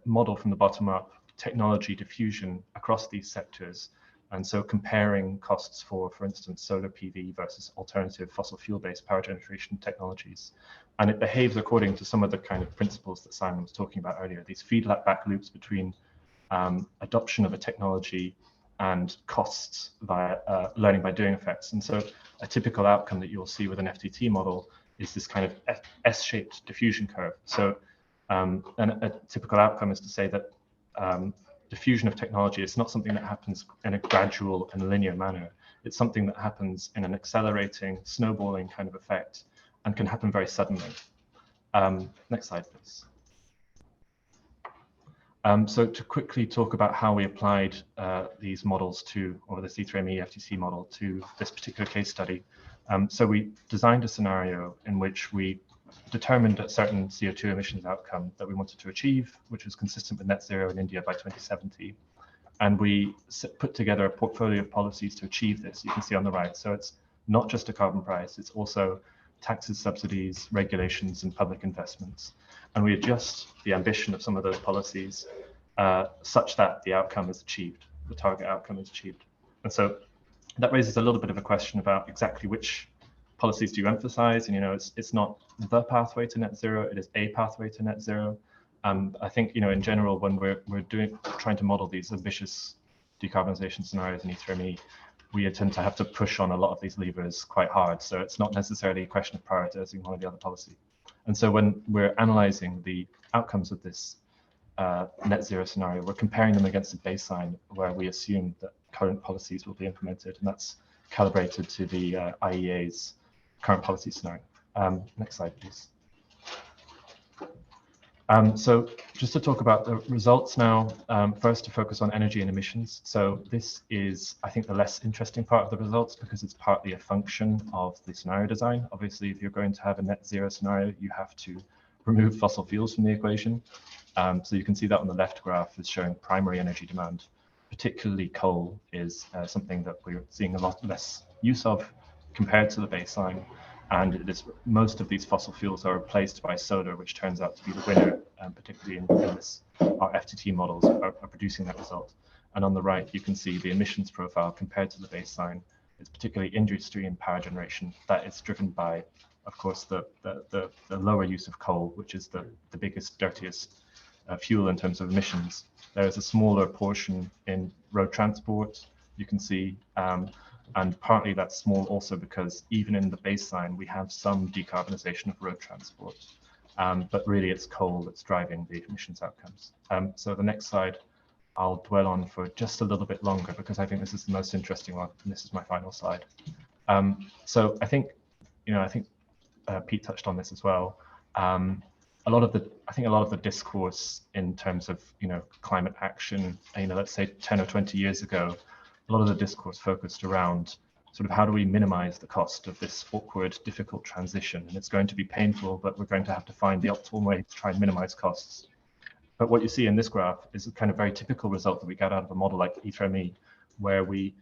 model from the bottom up technology diffusion across these sectors. And so comparing costs for instance, solar PV versus alternative fossil fuel-based power generation technologies. And it behaves according to some of the kind of principles that Simon was talking about earlier, these feedback loops between adoption of a technology and costs via learning by doing effects. And so a typical outcome that you'll see with an FTT model is this kind of S-shaped diffusion curve. So and a typical outcome is to say that diffusion of technology is not something that happens in a gradual and linear manner. It's something that happens in an accelerating, snowballing kind of effect and can happen very suddenly. Next slide, please. So to quickly talk about how we applied these models to, or the C3ME FTC model to this particular case study. So we designed a scenario in which we determined a certain CO2 emissions outcome that we wanted to achieve, which was consistent with net zero in India by 2070. And we put together a portfolio of policies to achieve this. You can see on the right. So it's not just a carbon price, it's also taxes, subsidies, regulations, and public investments. And we adjust the ambition of some of those policies such that the outcome is achieved, the target outcome is achieved. And so that raises a little bit of a question about exactly which policies do you emphasize? And, it's not the pathway to net zero, it is a pathway to net zero. I think, in general, when we're trying to model these ambitious decarbonization scenarios in E3ME, we tend to have to push on a lot of these levers quite hard. So it's not necessarily a question of prioritizing one or the other policy. And so when we're analyzing the outcomes of this net zero scenario, we're comparing them against a baseline where we assume that current policies will be implemented, and that's calibrated to the IEA's current policy scenario. Next slide, please. So just to talk about the results now, first to focus on energy and emissions. So this is, I think, the less interesting part of the results because it's partly a function of the scenario design. Obviously, if you're going to have a net zero scenario, you have to remove fossil fuels from the equation. So you can see that on the left graph is showing primary energy demand, particularly coal is something that we're seeing a lot less use of compared to the baseline. And it is, most of these fossil fuels are replaced by solar, which turns out to be the winner, particularly in this, our FTT models are producing that result. And on the right, you can see the emissions profile compared to the baseline. It's particularly industry and power generation that is driven by, of course, the lower use of coal, which is the biggest, dirtiest fuel in terms of emissions. There is a smaller portion in road transport, you can see, and partly that's small also because even in the baseline, we have some decarbonization of road transport, but really it's coal that's driving the emissions outcomes. So the next slide, I'll dwell on for just a little bit longer because I think this is the most interesting one, and this is my final slide. So I think, Pete touched on this as well. A lot of the discourse in terms of, climate action, let's say 10 or 20 years ago, a lot of the discourse focused around sort of how do we minimize the cost of this awkward, difficult transition? And it's going to be painful, but we're going to have to find the optimal way to try and minimize costs. But what you see in this graph is a kind of very typical result that we get out of a model like E3ME, where we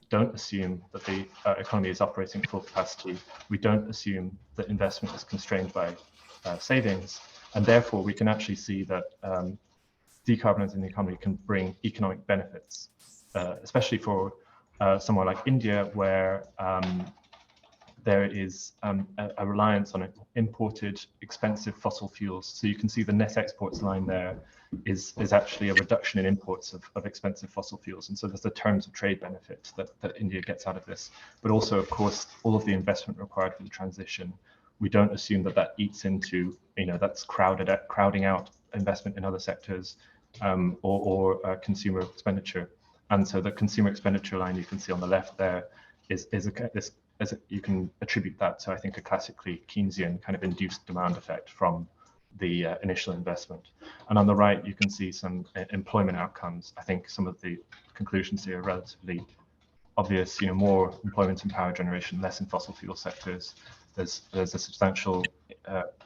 don't assume that the economy is operating at full capacity. We don't assume that investment is constrained by savings. And therefore, we can actually see that decarbonizing the economy can bring economic benefits. Especially for somewhere like India, where there is a reliance on imported expensive fossil fuels. So you can see the net exports line there is actually a reduction in imports of expensive fossil fuels. And so there's the terms of trade benefit that India gets out of this. But also, of course, all of the investment required for the transition. We don't assume that eats into, that's crowding out investment in other sectors or consumer expenditure. And so the consumer expenditure line you can see on the left there you can attribute that to, I think, a classically Keynesian kind of induced demand effect from the initial investment. And on the right, you can see some employment outcomes. I think some of the conclusions here are relatively obvious, more employment in power generation, less in fossil fuel sectors. There's a substantial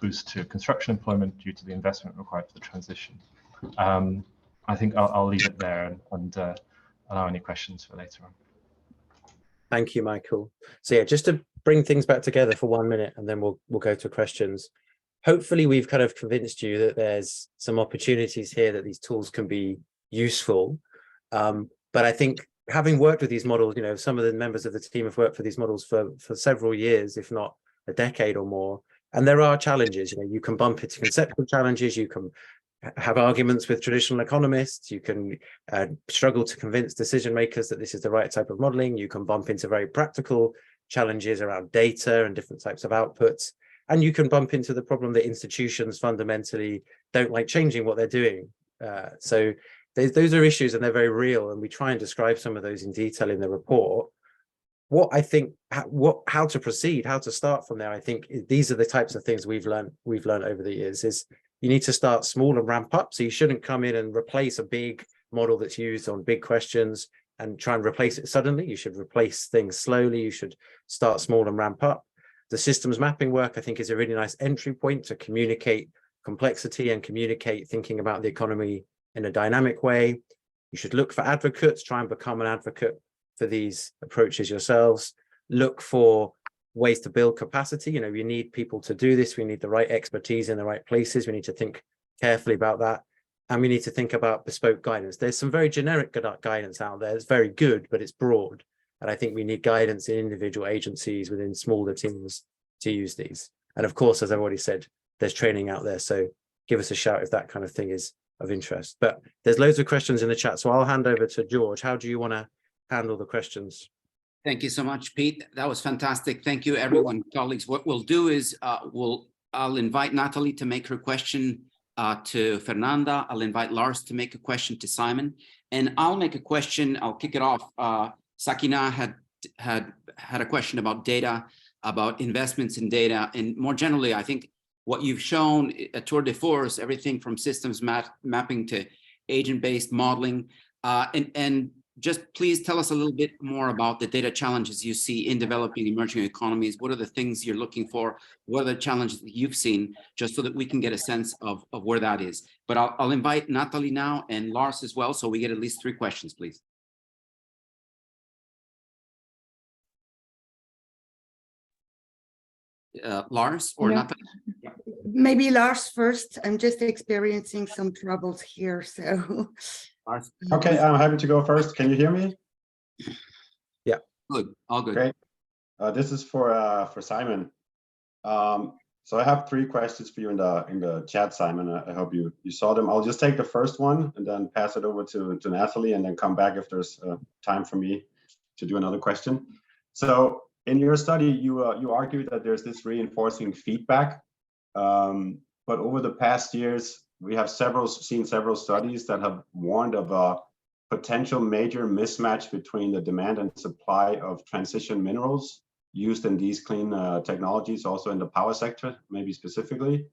boost to construction employment due to the investment required for the transition. I think I'll leave it there and allow any questions for later on. Thank you, Michael. So yeah, just to bring things back together for 1 minute, and then we'll go to questions. Hopefully, we've kind of convinced you that there's some opportunities here that these tools can be useful. But I think having worked with these models, some of the members of the team have worked for these models for several years, if not a decade or more. And there are challenges. You can bump into conceptual challenges. You can have arguments with traditional economists. You can struggle to convince decision makers that this is the right type of modeling. You can bump into very practical challenges around data and different types of outputs. And you can bump into the problem that institutions fundamentally don't like changing what they're doing. So those are issues, and they're very real. And we try and describe some of those in detail in the report. What I think, how to proceed, how to start from there, I think these are the types of things we've learned over the years. Is you need to start small and ramp up. So you shouldn't come in and replace a big model that's used on big questions and try and replace it suddenly. You should replace things slowly. You should start small and ramp up. The systems mapping work, I think, is a really nice entry point to communicate complexity and communicate thinking about the economy in a dynamic way. You should look for advocates, try and become an advocate for these approaches yourselves. Look for ways to build capacity. You need people to do this. We need the right expertise in the right places. We need to think carefully about that. And we need to think about bespoke guidance. There's some very generic guidance out there. It's very good, but it's broad. And I think we need guidance in individual agencies within smaller teams to use these. And of course, as I've already said, there's training out there. So give us a shout if that kind of thing is of interest. But there's loads of questions in the chat. So I'll hand over to George. How do you want to handle the questions? Thank you so much, Pete. That was fantastic. Thank you, everyone, colleagues. What we'll do is I'll invite Natalie to make her question to Fernanda. I'll invite Lars to make a question to Simon, and I'll make a question. I'll kick it off. Sakina had a question about data, about investments in data, and more generally, I think what you've shown a tour de force, everything from systems mapping to agent-based modeling, and just please tell us a little bit more about the data challenges you see in developing emerging economies. What are the things you're looking for? What are the challenges that you've seen, just so that we can get a sense of where that is. But I'll invite Natalie now and Lars as well, so we get at least 3 questions, please. Lars or Natalie? Yeah. Maybe Lars first. I'm just experiencing some troubles here, so. Lars. Okay, I'm happy to go first. Can you hear me? Yeah. Good. All good. Great. This is for Simon. So I have 3 questions for you in the chat, Simon. I hope you saw them. I'll just take the first one and then pass it over to Natalie, and then come back if there's time for me to do another question. So in your study, you argued that there's this reinforcing feedback, but over the past years, we have seen several studies that have warned of a potential major mismatch between the demand and supply of transition minerals used in these clean technologies, also in the power sector, maybe specifically.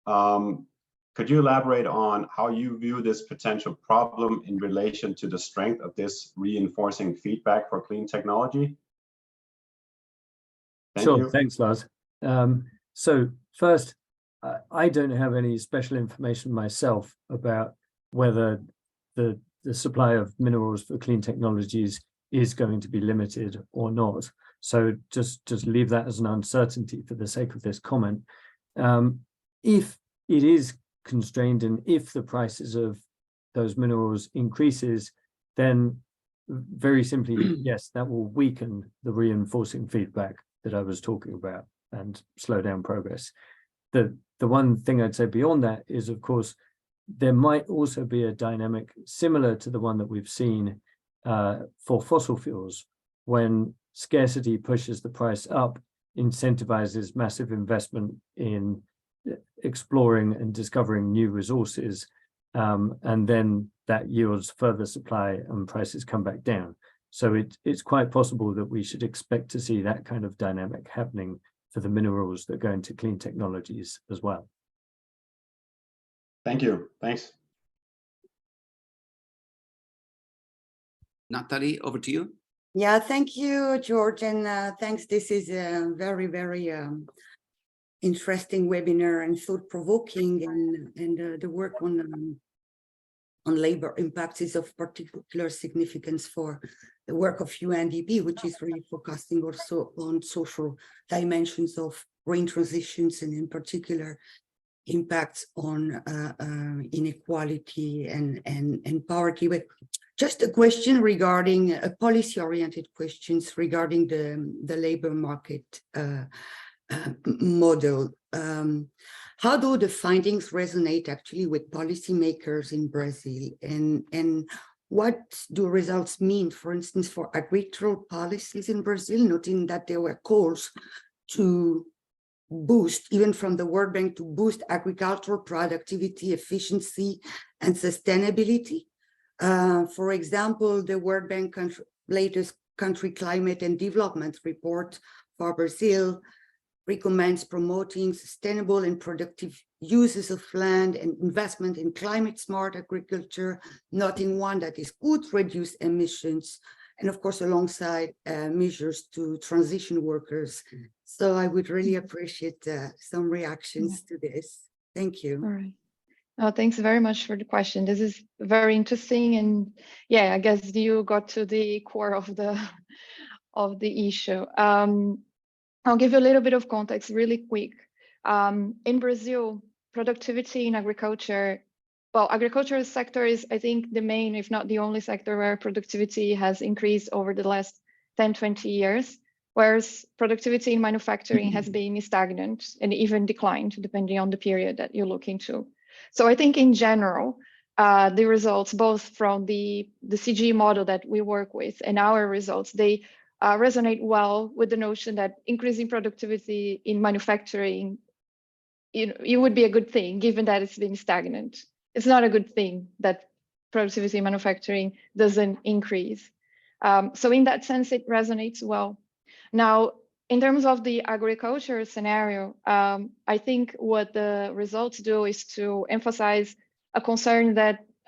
Could you elaborate on how you view this potential problem in relation to the strength of this reinforcing feedback for clean technology? Sure, thanks, Lars. So first, I don't have any special information myself about whether the supply of minerals for clean technologies is going to be limited or not. So just leave that as an uncertainty for the sake of this comment. If it is constrained and if the prices of those minerals increases, then very simply, yes, that will weaken the reinforcing feedback that I was talking about and slow down progress. The one thing I'd say beyond that is, of course, there might also be a dynamic similar to the one that we've seen for fossil fuels, when scarcity pushes the price up, incentivizes massive investment in exploring and discovering new resources, and then that yields further supply and prices come back down. So it's quite possible that we should expect to see that kind of dynamic happening for the minerals that go into clean technologies as well. Thank you. Thanks. Natalie, over to you. Yeah, thank you, George, and thanks. This is a very, very interesting webinar and thought-provoking, and the work on labor impacts is of particular significance for the work of UNDP, which is really focusing also on social dimensions of green transitions, and in particular impacts on inequality and poverty. But just a question regarding policy-oriented questions regarding the labor market model. How do the findings resonate actually with policymakers in Brazil, and what do results mean, for instance, for agricultural policies in Brazil, noting that there were calls to boost, even from the World Bank, to boost agricultural productivity, efficiency, and sustainability. For example, the World Bank latest country climate and development report for Brazil recommends promoting sustainable and productive uses of land and investment in climate smart agriculture, noting one that is could reduce emissions, and of course, alongside measures to transition workers. So I would really appreciate some reactions to this. Thank you. All right. Thanks very much for the question. This is very interesting, and yeah, I guess you got to the core of the issue. I'll give you a little bit of context really quick. In Brazil, productivity in agriculture, well, agricultural sector is, I think, the main, if not the only sector where productivity has increased over the last 10, 20 years, whereas productivity in manufacturing has been stagnant and even declined, depending on the period that you look into. So I think in general, the results, both from the CG model that we work with and our results, they resonate well with the notion that increasing productivity in manufacturing, it would be a good thing, given that it's been stagnant. It's not a good thing that productivity in manufacturing doesn't increase. So in that sense, it resonates well. Now, in terms of the agriculture scenario, I think what the results do is to emphasize a concern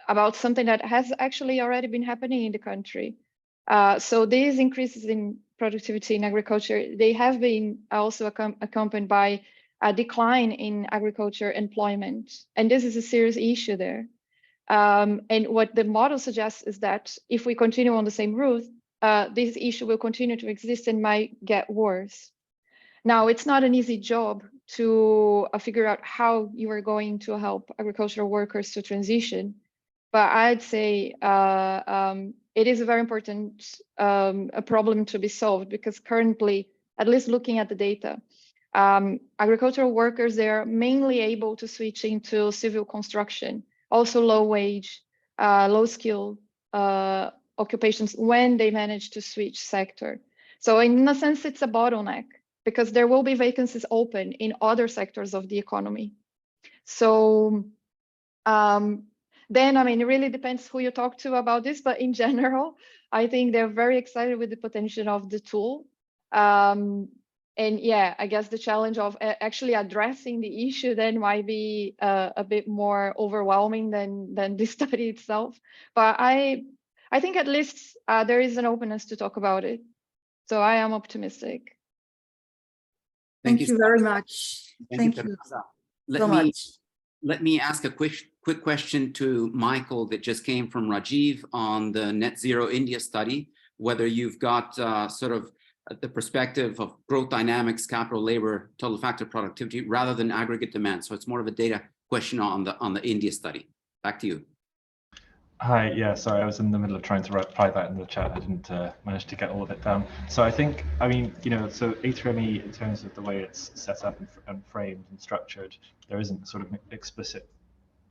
about something that has actually already been happening in the country. So these increases in productivity in agriculture, they have been also accompanied by a decline in agriculture employment. And this is a serious issue there. And what the model suggests is that if we continue on the same route, this issue will continue to exist and might get worse. Now, it's not an easy job to figure out how you are going to help agricultural workers to transition. But I'd say it is a very important a problem to be solved, because currently, at least looking at the data, agricultural workers, they are mainly able to switch into civil construction, also low wage, low skill occupations when they manage to switch sector. So in a sense, it's a bottleneck, because there will be vacancies open in other sectors of the economy. So then, I mean, it really depends who you talk to about this, but in general, I think they're very excited with the potential of the tool. And yeah, I guess the challenge of actually addressing the issue then might be a bit more overwhelming than the study itself. But I think at least there is an openness to talk about it. So I am optimistic. Thank you very much. Thank you so much. Let me ask a quick question to Michael that just came from Rajiv on the Net Zero India study, whether you've got sort of the perspective of growth dynamics, capital, labor, total factor productivity, rather than aggregate demand. So it's more of a data question on the India study. Back to you. Hi, yeah, sorry, I was in the middle of trying to reply that in the chat. I didn't manage to get all of it down. So I think, I mean, you know, so A3ME, in terms of the way it's set up and framed and structured, there isn't sort of an explicit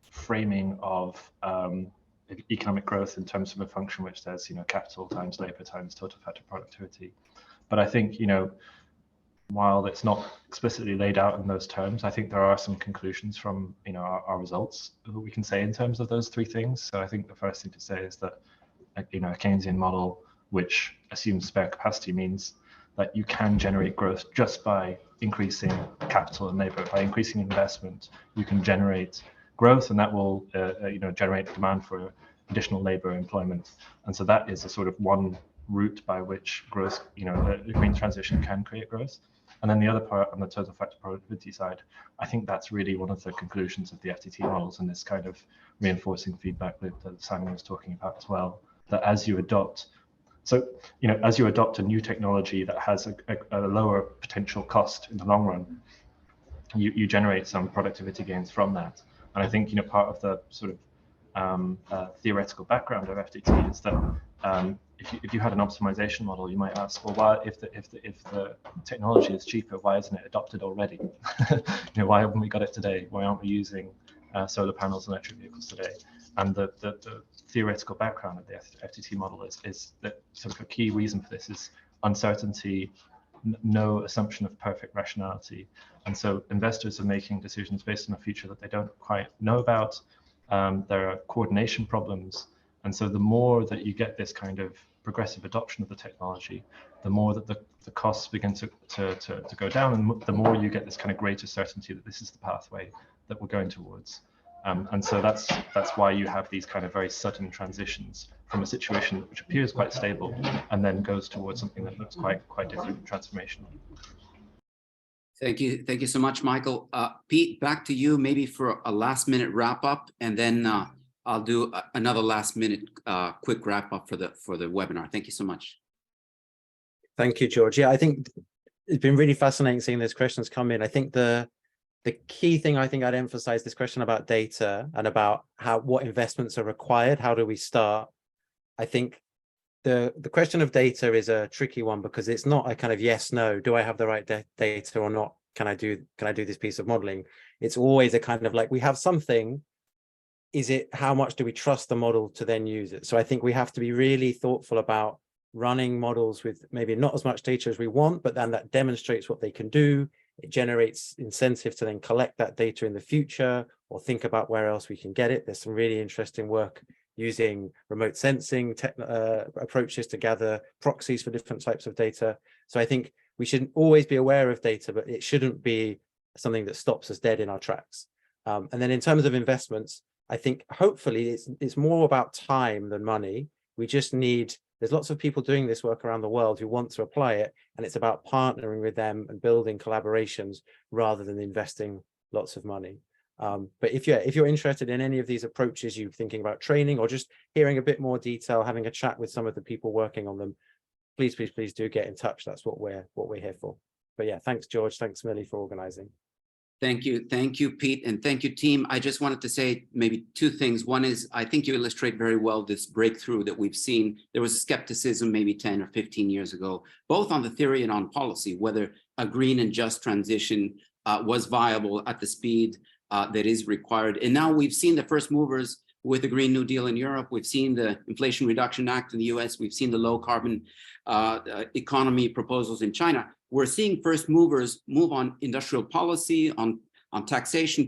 framing of economic growth in terms of a function which says, you know, capital times labor times total factor productivity. But I think, you know, while it's not explicitly laid out in those terms, I think there are some conclusions from, you know, our results that we can say in terms of those three things. So I think the first thing to say is that, you know, a Keynesian model, which assumes spare capacity, means that you can generate growth just by increasing capital and labor. By increasing investment, you can generate growth, and that will, you know, generate demand for additional labor employment. And so that is a sort of one route by which growth, you know, the green transition can create growth. And then the other part, on the total factor productivity side, I think that's really one of the conclusions of the FTT models, and this kind of reinforcing feedback loop that Simon was talking about as well, that as you adopt, so, you know, as you adopt a new technology that has a lower potential cost in the long run, you generate some productivity gains from that. And I think, you know, part of the sort of theoretical background of FTT is that if you had an optimization model, you might ask, well, why, if the technology is cheaper, why isn't it adopted already? You know, why haven't we got it today? Why aren't we using solar panels and electric vehicles today? And the theoretical background of the FTT model is that sort of a key reason for this is uncertainty, no assumption of perfect rationality. And so investors are making decisions based on a future that they don't quite know about. There are coordination problems. And so the more that you get this kind of progressive adoption of the technology, the more that the costs begin to go down, and the more you get this kind of greater certainty that this is the pathway that we're going towards. And so that's why you have these kind of very sudden transitions from a situation which appears quite stable and then goes towards something that looks quite different, transformational. Thank you so much, Michael. Pete, back to you, maybe for a last minute wrap up, and then I'll do another last minute quick wrap up for the webinar. Thank you so much. Thank you, George. Yeah, I think it's been really fascinating seeing these questions come in. I think the key thing I think I'd emphasize this question about data and about what investments are required. How do we start? I think the question of data is a tricky one because it's not a kind of yes, no, do I have the right data or not? Can I do this piece of modeling? It's always a kind of like, we have something, is it, how much do we trust the model to then use it? So I think we have to be really thoughtful about running models with maybe not as much data as we want, but then that demonstrates what they can do. It generates incentive to then collect that data in the future or think about where else we can get it. There's some really interesting work using remote sensing approaches to gather proxies for different types of data. So I think we should always be aware of data, but it shouldn't be something that stops us dead in our tracks. And then in terms of investments, I think hopefully it's more about time than money. We just need, there's lots of people doing this work around the world who want to apply it, and it's about partnering with them and building collaborations rather than investing lots of money. But if you're interested in any of these approaches, you're thinking about training or just hearing a bit more detail, having a chat with some of the people working on them, please do get in touch. That's what we're here for. But yeah, thanks, George. Thanks, Millie, for organizing. Thank you, Pete, and thank you, team. I just wanted to say maybe two things. One is, I think you illustrate very well this breakthrough that we've seen. There was skepticism maybe 10 or 15 years ago, both on the theory and on policy, whether a green and just transition was viable at the speed that is required. And now we've seen the first movers with the Green New Deal in Europe. We've seen the Inflation Reduction Act in the US. We've seen the low carbon economy proposals in China. We're seeing first movers move on industrial policy, on taxation,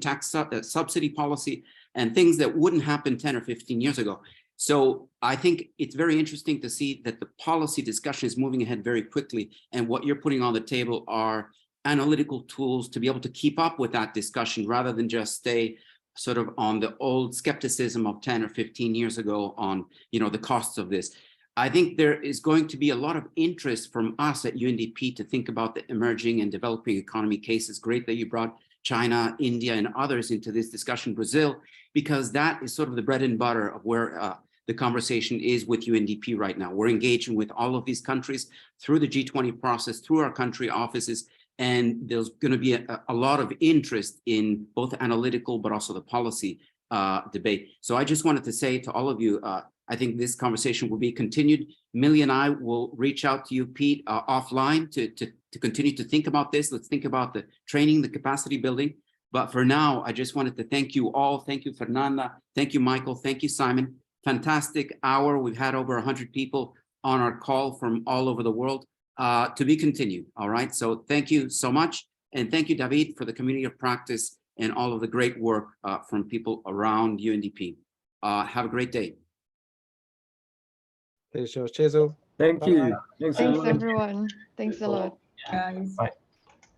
subsidy policy, and things that wouldn't happen 10 or 15 years ago. So I think it's very interesting to see that the policy discussion is moving ahead very quickly. And what you're putting on the table are analytical tools to be able to keep up with that discussion rather than just stay sort of on the old skepticism of 10 or 15 years ago on, the costs of this. I think there is going to be a lot of interest from us at UNDP to think about the emerging and developing economy cases. Great that you brought China, India, and others into this discussion, Brazil, because that is sort of the bread and butter of where the conversation is with UNDP right now. We're engaging with all of these countries through the G20 process, through our country offices, and there's going to be a lot of interest in both analytical but also the policy debate. So I just wanted to say to all of you, I think this conversation will be continued. Millie and I will reach out to you, Pete, offline to continue to think about this. Let's think about the training, the capacity building. But for now, I just wanted to thank you all. Thank you, Fernanda. Thank you, Michael. Thank you, Simon. Fantastic hour. We've had over 100 people on our call from all over the world. To be continued. All right. So thank you so much. And thank you, David, for the community of practice and all of the great work from people around UNDP. Have a great day. Cheers, George. Cheers all. Thank you. Thanks, everyone. Thanks a lot. Guys. Bye.